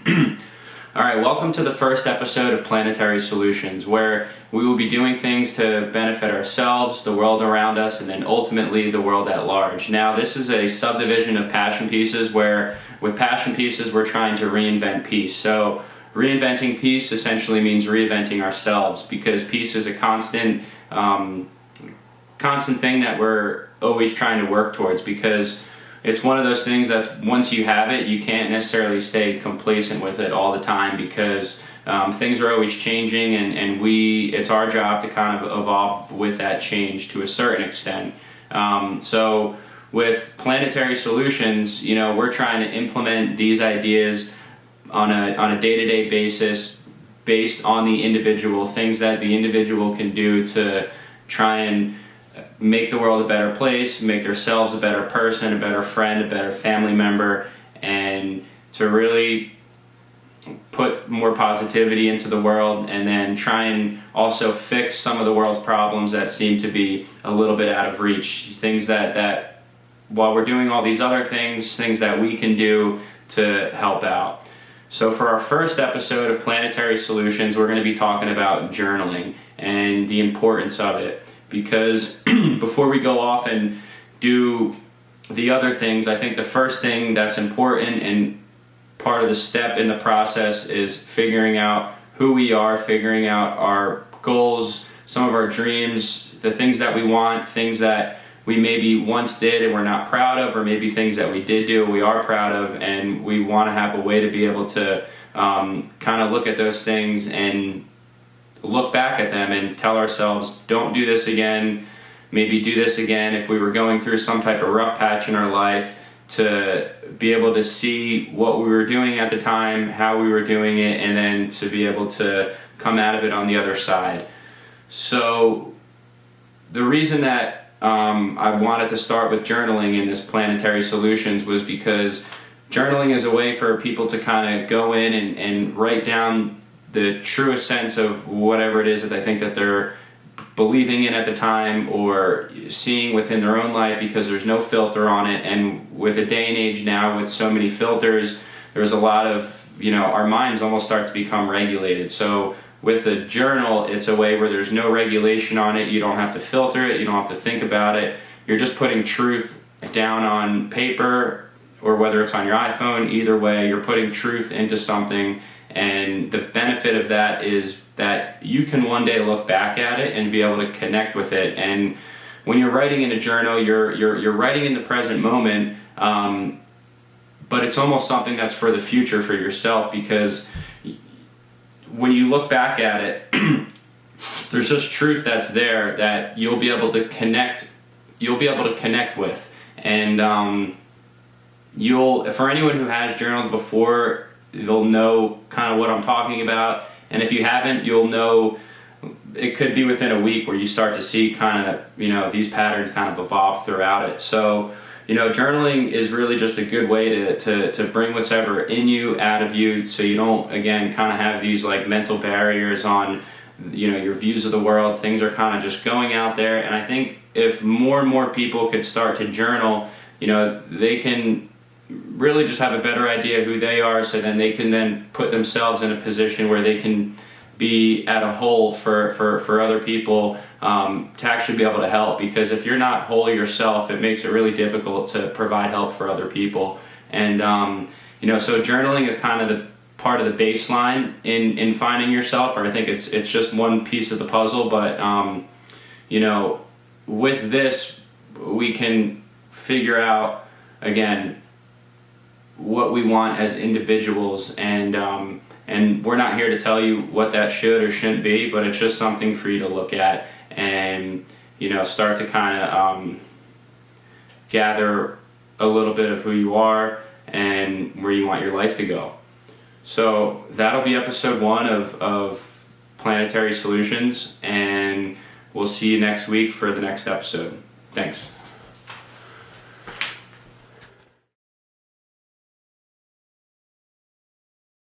All right, welcome to the first episode of Planetary Solutions, where we will be doing things to benefit ourselves, the world around us, and then ultimately the world at large. Now, this is a subdivision of Passion Pieces where with Passion Pieces we're trying to reinvent peace. So reinventing peace essentially means reinventing ourselves, because peace is a constant thing that we're always trying to work towards, because it's one of those things that once you have it, you can't necessarily stay complacent with it all the time, because things are always changing, and it's our job to kind of evolve with that change to a certain extent. So with Planetary Solutions, we're trying to implement these ideas on a day-to-day basis based on the individual, things that the individual can do to try and make the world a better place, make themselves a better person, a better friend, a better family member, and to really put more positivity into the world, and then try and also fix some of the world's problems that seem to be a little bit out of reach. Things that while we're doing all these other things that we can do to help out. So for our first episode of Planetary Solutions, we're going to be talking about journaling and the importance of it. Because before we go off and do the other things, I think the first thing that's important and part of the step in the process is figuring out who we are, figuring out our goals, some of our dreams, the things that we want, things that we maybe once did and we're not proud of, or maybe things that we did do we are proud of, and we want to have a way to be able to kind of look at those things and look back at them and tell ourselves, don't do this again, maybe do this again if we were going through some type of rough patch in our life, to be able to see what we were doing at the time, how we were doing it, and then to be able to come out of it on the other side. So the reason that I wanted to start with journaling in this Planetary Solutions was because journaling is a way for people to kind of go in and write down the truest sense of whatever it is that they think that they're believing in at the time or seeing within their own life, because there's no filter on it. And with a day and age now with so many filters, there's a lot of, our minds almost start to become regulated. So with a journal, it's a way where there's no regulation on it. You don't have to filter it. You don't have to think about it. You're just putting truth down on paper, or whether it's on your iPhone, either way, you're putting truth into something. And the benefit of that is that you can one day look back at it and be able to connect with it. And when you're writing in a journal, you're writing in the present moment, but it's almost something that's for the future for yourself, because when you look back at it, there's just truth that's there that you'll be able to connect with. And for anyone who has journaled before, they'll know kind of what I'm talking about. And if you haven't, you'll know it could be within a week where you start to see kind of, these patterns kind of evolve throughout it. So, journaling is really just a good way to bring what's ever in you out of you, so you don't, again, kind of have these like mental barriers on, your views of the world. Things are kind of just going out there. And I think if more and more people could start to journal, they can really just have a better idea who they are, so then they can then put themselves in a position where they can be at a whole for other people, to actually be able to help. Because if you're not whole yourself, it makes it really difficult to provide help for other people. And so journaling is kind of the part of the baseline in finding yourself, or I think it's just one piece of the puzzle. But with this, we can figure out, again, what we want as individuals, and we're not here to tell you what that should or shouldn't be, but it's just something for you to look at and start to kind of gather a little bit of who you are and where you want your life to go. So that'll be episode 1 of Planetary Solutions, and we'll see you next week for the next episode. Thanks.